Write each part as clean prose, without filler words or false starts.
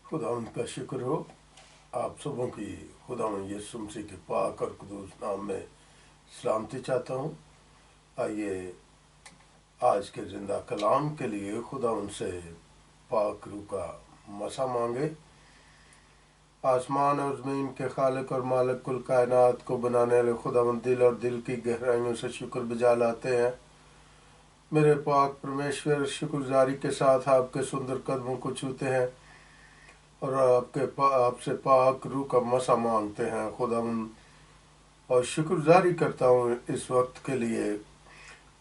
खुदावंद का शुक्र हो। आप सबों की खुदावंद यीशु मसीह के पाक और कुदूस नाम में सलामती चाहता हूँ। आइए आज के जिंदा कलाम के लिए खुदावंद से पाक रूह का मसा मांगे। आसमान और ज़मीन के खालिक और मालिक कुल कायनात को बनाने वाले खुदावंद दिल और दिल की गहराइयों से शुक्र बजा लाते हैं। मेरे पाक परमेश्वर, शुक्रगुजारी के साथ आपके सुंदर कदमों को छूते हैं और आपसे पाक रूह का मसा मांगते हैं खुदावंद। और शुक्रगुजारी करता हूँ इस वक्त के लिए,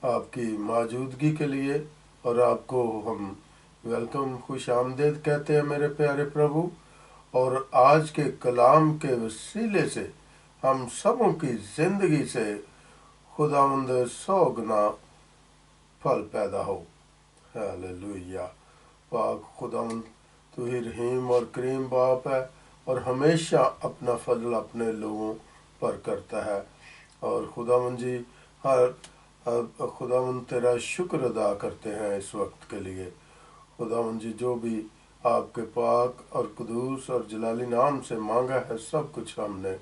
आपकी मौजूदगी के लिए, और आपको हम वेलकम, खुश आमदीद कहते हैं मेरे प्यारे प्रभु। और आज के कलाम के वसीले से हम सबों की ज़िंदगी से खुदावंद 100 गुना फल पैदा हो। हालेलुया। पाक खुदावंद, तू ही रहीम और करीम बाप है और हमेशा अपना फजल अपने लोगों पर करता है। और खुदावंद जी, खुदावंद तेरा शुक्र अदा करते हैं इस वक्त के लिए। खुदावंद जी, जो भी आपके पाक और कुदूस और जलाली नाम से मांगा है, सब कुछ हमने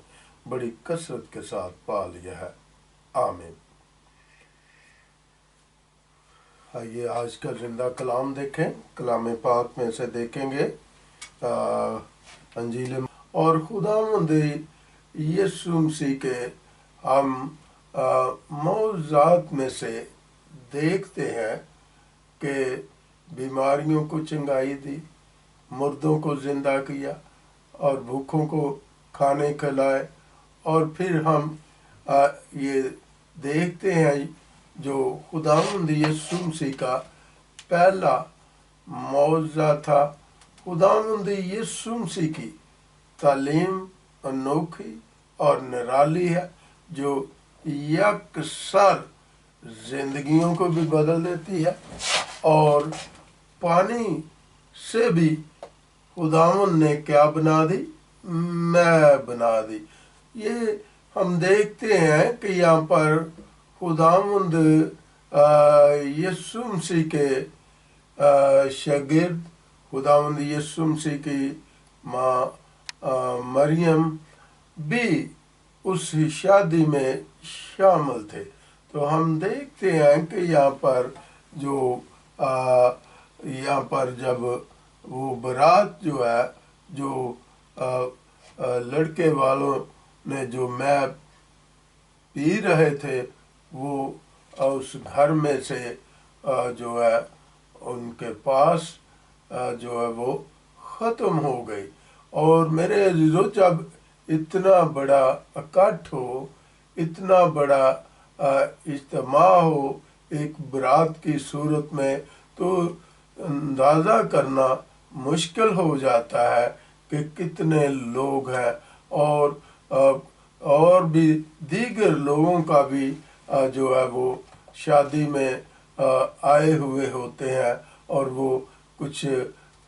बड़ी कसरत के साथ पा लिया है। आमीन। आइए आज का जिंदा कलाम देखें। कलाम पाक में से देखेंगे अंजील और खुदावंद यीशु मसीह के हम मौज़ात में से देखते हैं कि बीमारियों को चंगाई दी, मुर्दों को जिंदा किया और भूखों को खाने खिलाए। और फिर हम ये देखते हैं जो खुदावंद यीशु मसीह का पहला मौज़ा था। खुदावंद यीशु मसीह की तालीम अनोखी और निराली है, जो यकसर जिंदगियों को भी बदल देती है। और पानी से भी खुदावंद ने क्या बना दी? मैं बना दी। ये हम देखते हैं कि यहाँ पर खुदावंद यीशु मसीह के शागिर्द, खुदावंद यीशु मसीह की माँ मरियम भी उस शादी में शामिल थे। तो हम देखते हैं कि यहाँ पर जो यहाँ पर जब वो बारात जो है, जो लड़के वालों ने जो मैं पी रहे थे, वो उस घर में से जो है उनके पास जो है वो ख़त्म हो गई। और मेरे अज़ीज़ों, जब इतना बड़ा इकट्ठ हो, इतना बड़ा इज्तिमा हो एक बारात की सूरत में, तो अंदाज़ा करना मुश्किल हो जाता है कि कितने लोग हैं। और भी दीगर लोगों का भी जो है वो शादी में आए हुए होते हैं, और वो कुछ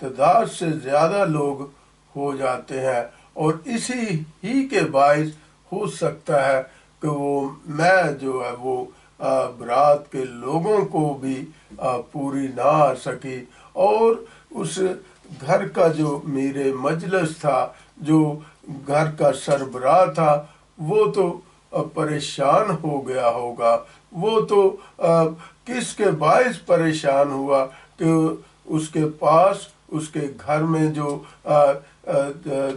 तादाद से ज़्यादा लोग हो जाते हैं। और इसी ही के बायस हो सकता है कि वो मैं जो है वो बारात के लोगों को भी पूरी ना आ सकी। और उस घर का जो मेरे मजलिस था, जो घर का सरबराह था, वो तो परेशान हो गया होगा। वो तो किसके बायस परेशान हुआ कि उसके पास, उसके घर में जो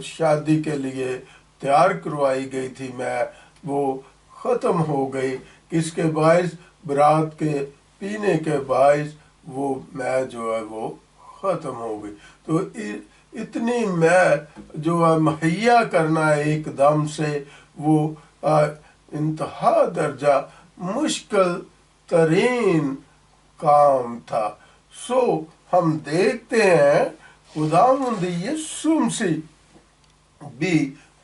शादी के लिए तैयार करवाई गई थी मैं, वो ख़त्म हो गई। किसके बायस? बारात के पीने के बायस वो मैं जो है वो ख़त्म हो गई। तो इतनी मैं जो है मुहैया करना एकदम से वो इंतहा दर्जा मुश्किल तरीन काम था। सो हम देखते हैं खुदावंद यीशु मसीह भी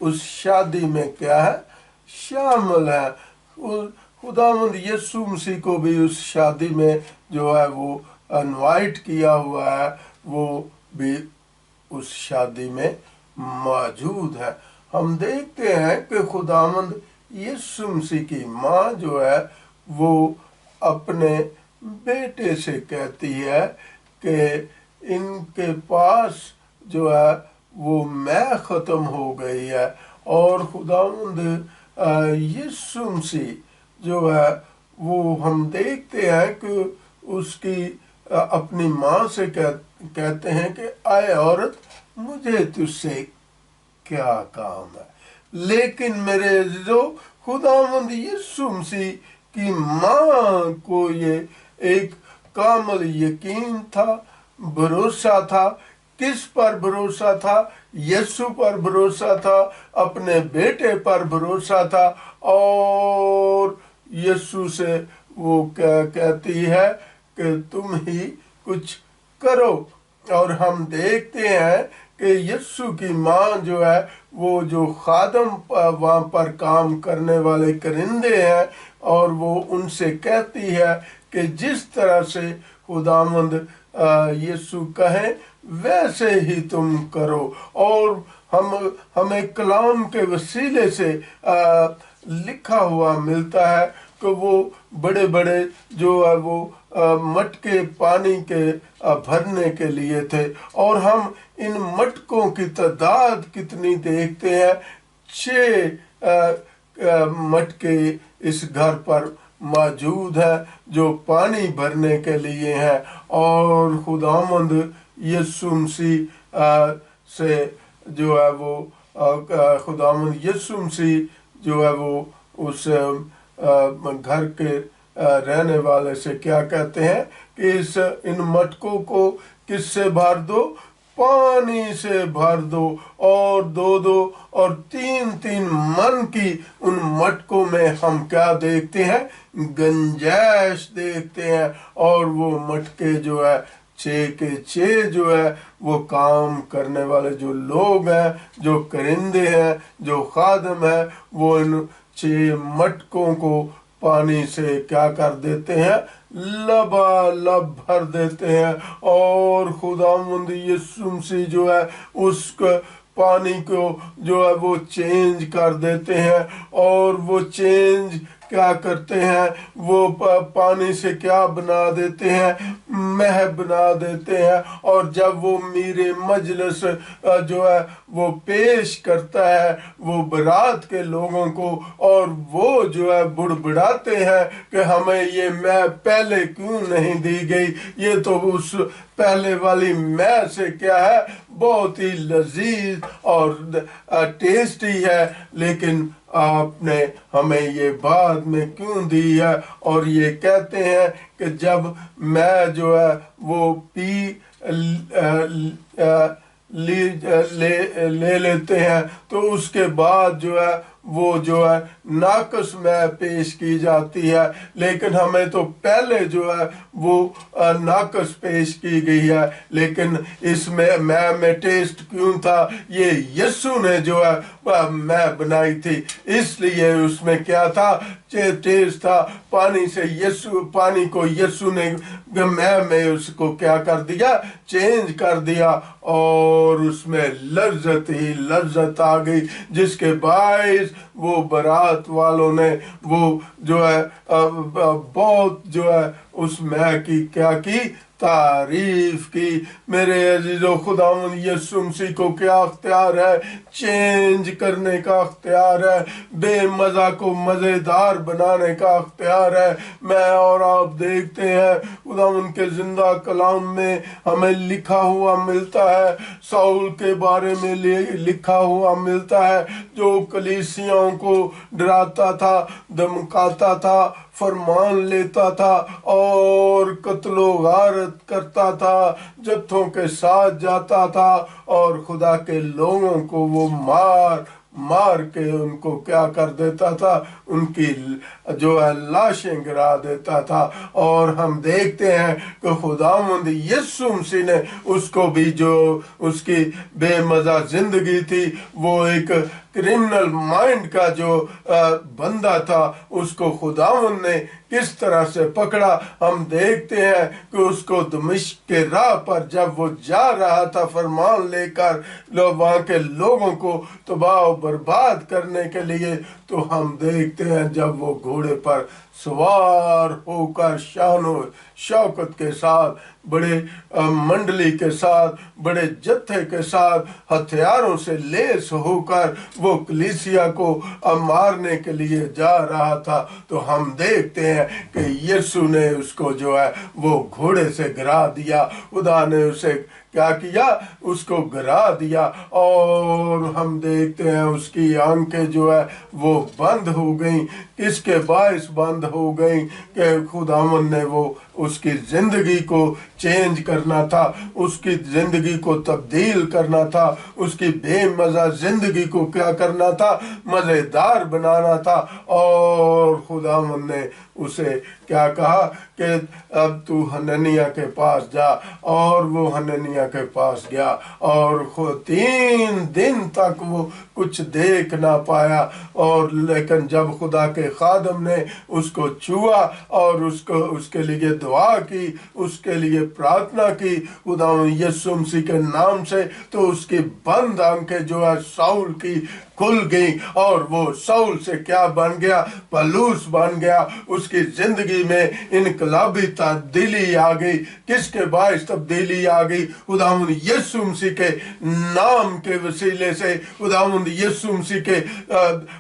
उस शादी में क्या है? शामिल है। खुदावंद यीशु मसीह को भी उस शादी में जो है वो इनवाइट किया हुआ है, वो भी उस शादी में मौजूद है। हम देखते हैं कि खुदावंद यीशु मसीह की माँ जो है वो अपने बेटे से कहती है कि इनके पास जो है وہ میں ختم ہو گئی ہے، اور خداوند یسوع مسیح جو ہے وہ ہم دیکھتے ہیں کہ اس کی اپنی ماں سے کہتے ہیں کہ آئے عورت، مجھے تجھ سے کیا کام ہے۔ لیکن میرے عزیزو، خداوند یسوع مسیح کی ماں کو یہ ایک کامل یقین تھا، بھروسہ تھا۔ کس پر بھروسہ تھا؟ یسوع پر بھروسہ تھا، اپنے بیٹے پر بھروسہ تھا، اور یسوع سے وہ کہتی ہے کہ تم ہی کچھ کرو۔ اور ہم دیکھتے ہیں کہ یسوع کی ماں جو ہے وہ جو خادم وہاں پر کام کرنے والے کرندے ہیں، اور وہ ان سے کہتی ہے کہ جس طرح سے خداوند یسوع کہیں ویسے ہی تم کرو۔ اور ہمیں کلام کے وسیلے سے لکھا ہوا ملتا ہے کہ وہ بڑے بڑے جو ہے وہ مٹکے پانی کے بھرنے کے لیے تھے، اور ہم ان مٹکوں کی تعداد کتنی دیکھتے ہیں، 6 مٹکے اس گھر پر موجود ہیں جو پانی بھرنے کے لیے ہیں۔ اور خداوند یسوع مسیح سے جو ہے وہ خداوند یسوع مسیح جو ہے وہ اس گھر کے رہنے والے سے کیا کہتے ہیں کہ ان مٹکوں کو کس سے بھر دو؟ پانی سے بھر دو، اور 2 اور 3 من کی ان مٹکوں میں ہم کیا دیکھتے ہیں؟ گنجائش دیکھتے ہیں۔ اور وہ مٹکے جو ہے 6 کے 6 جو ہے وہ کام کرنے والے جو لوگ ہیں، جو کرندے ہیں، جو خادم ہیں، وہ ان 6 مٹکوں کو پانی سے کیا کر دیتے ہیں؟ لبالب بھر دیتے ہیں۔ اور خداوند یسوع مسیح جو ہے اس پانی کو جو ہے وہ چینج کر دیتے ہیں، اور وہ چینج کیا کرتے ہیں؟ وہ پانی سے کیا بنا دیتے ہیں؟ مہ بنا دیتے ہیں۔ اور جب وہ میرے مجلس جو ہے وہ پیش کرتا ہے وہ برات کے لوگوں کو، اور وہ جو ہے بڑبڑاتے ہیں کہ ہمیں یہ مہ پہلے کیوں نہیں دی گئی؟ یہ تو اس پہلے والی مہ سے کیا ہے؟ بہت ہی لذیذ اور ٹیسٹی ہے، لیکن آپ نے ہمیں یہ بعد میں کیوں دی ہے؟ اور یہ کہتے ہیں کہ جب میں جو ہے وہ پی لے لیتے ہیں تو اس کے بعد جو ہے وہ جو ہے ناقص میں پیش کی جاتی ہے، لیکن ہمیں تو پہلے جو ہے وہ ناقص پیش کی گئی ہے۔ لیکن اس میں ٹیسٹ کیوں تھا؟ یہ یسوع نے جو ہے میں بنائی تھی، اس لیے اس میں کیا تھا؟ ٹیسٹ تھا۔ پانی کو یسوع نے میں اس کو کیا کر دیا؟ چینج کر دیا، اور اس میں لذت ہی لذت آ گئی، جس کے باعث وہ برات والوں نے وہ جو ہے بہت جو ہے اس مے کی کیا کی؟ تعریف کی۔ میرے عزیزو، خداوند یسوع مسیح کو کیا اختیار ہے؟ چینج کرنے کا اختیار ہے، بے مزہ کو مزیدار بنانے کا اختیار ہے۔ میں اور آپ دیکھتے ہیں خداوند کے زندہ کلام میں ہمیں لکھا ہوا ملتا ہے، ساؤل کے بارے میں لکھا ہوا ملتا ہے، جو کلیسیاؤں کو ڈراتا تھا، دمکاتا تھا، فرمان لیتا تھا، اور قتل و غارت کرتا تھا، جتھوں کے ساتھ جاتا تھا، اور خدا کے لوگوں کو وہ مار کے ان کو کیا کر دیتا تھا؟ ان کی جو ہے لاشیں گرا دیتا تھا۔ اور ہم دیکھتے ہیں کہ خداوند یسوع مسیح نے اس کو بھی، جو اس کی بے مزہ زندگی تھی، وہ ایک کرمنل مائنڈ کا جو بندہ تھا، اس کو خداوند نے کس طرح سے پکڑا۔ ہم دیکھتے ہیں کہ اس کو دمشق کے راہ پر جب وہ جا رہا تھا فرمان لے کر وہاں کے لوگوں کو تباہ و برباد کرنے کے لیے، تو ہم دیکھتے ہیں جب وہ گھوڑے پر سوار ہو کر شان و شوکت کے ساتھ बड़े मंडली के साथ, बड़े जत्थे के साथ हथियारों से लेस होकर वो कलीसिया को मारने के लिए जा रहा था, तो हम देखते हैं कि यीशु ने उसको जो है वो घोड़े से गिरा दिया। खुदा ने उसे क्या किया, उसको गिरा दिया, और हम देखते हैं उसकी आंखें जो है वो बंद हो गई। किसके बायस बंद हो गई कि खुदावन ने वो उसकी जिंदगी को चेंज करना था, उसकी जिंदगी को तब्दील करना था, उसकी बेमजा जिंदगी को क्या करना था, मजेदार बनाना था। और खुदावन ने उसे क्या कहा कि अब तू हननिया के पास जा, और वो हननिया के पास गया, और 3 दिन तक वो कुछ देख ना पाया। और लेकिन जब खुदा के खादम ने उसको छुआ और उसको उसके लिए दुआ की, उसके लिए प्रार्थना की खुदा यीशु मसीह के नाम से, तो उसकी बंद आंखें जो है साउल की खुल गई, और वो साउल से क्या बन गया, पलूस बन गया। उसकी जिंदगी में इनकलाबी तब्दीली आ गई। किसके बायस तब्दीली आ गई? खुदावंद यीशु मसीह के नाम के वसीले से, खुदावंद यीशु मसीह के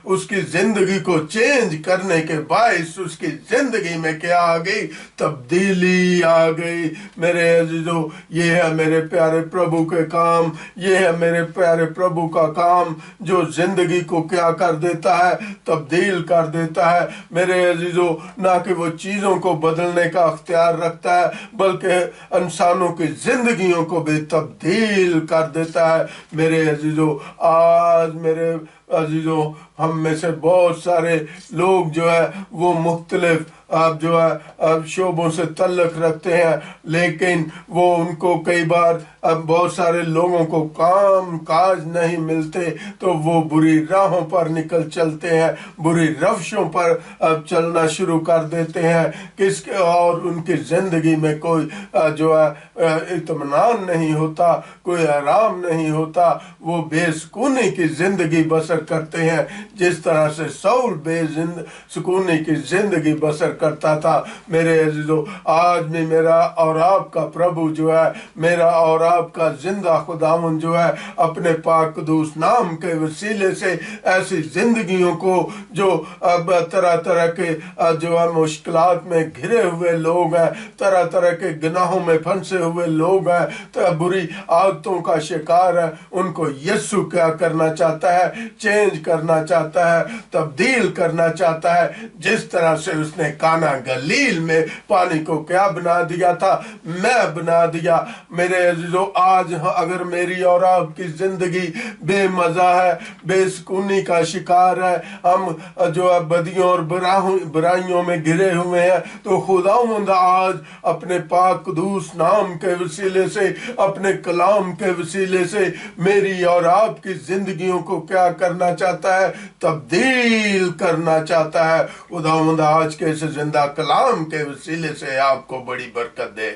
उसकी जिंदगी को चेंज करने के बायस उसकी जिंदगी में क्या आ गई? तब्दीली आ गई। मेरे अजीजों, ये है मेरे प्यारे प्रभु के काम, ये है मेरे प्यारे प्रभु का काम, जो जिंदगी को क्या कर देता है? तब्दील कर देता है। मेरे अजीजों, ना कि वो चीजों को बदलने का अख्तियार रखता है, बल्कि इंसानों की जिंदगियों को भी तब्दील कर देता है। मेरे अजीजों, आज मेरे अजीजों, हम में से बहुत सारे लोग जो है वो मुख्तलिफ आप जो है अब शोबों से तल्लक रखते हैं, लेकिन वो उनको कई बार अब बहुत सारे लोगों को काम काज नहीं मिलते, तो वो बुरी राहों पर निकल चलते हैं, बुरी रवशों पर अब चलना शुरू कर देते हैं। किसके और उनकी जिंदगी में कोई जो है इत्मीनान नहीं होता, कोई आराम नहीं होता, वो बेसुकूनी की जिंदगी बसर करते हैं, जिस तरह से साउल बेसुकूनी की जिंदगी बसर करता था। मेरे अजीजों, आज भी मेरा और आपका प्रभु जो है, मेरा और आपका जिंदा खुदावन जो है, अपने पाक कदूस नाम के वसीले से ऐसी जिंदगियों को जो अब तरह तरह के जो है मुश्किलात में घिरे हुए लोग हैं, तरह तरह के गुनाहों में फंसे हुए लोग हैं, तो बुरी आदतों का शिकार है, उनको यीशु क्या करना चाहता है? चेंज करना चाहता है, तब्दील करना चाहता है। जिस तरह से उसने काना गलील में पानी को क्या बना दिया था? मैं बना दिया। मेरे अजीजों, आज अगर मेरी और आपकी जिंदगी बेमजा है, बेसुकूनी का शिकार है, हम जो है बदियों और बुराइयों में घिरे हुए हैं, तो खुदावंद आज अपने पाक कदूस नाम के वसीले से, अपने कलाम के वसीले से मेरी और आपकी जिंदगियों को क्या करना चाहता है? तब्दील करना चाहता है। खुदावंद आज के इस जिंदा कलाम के वसीले से आपको बड़ी बरकत दे।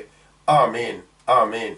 आमीन, आमीन।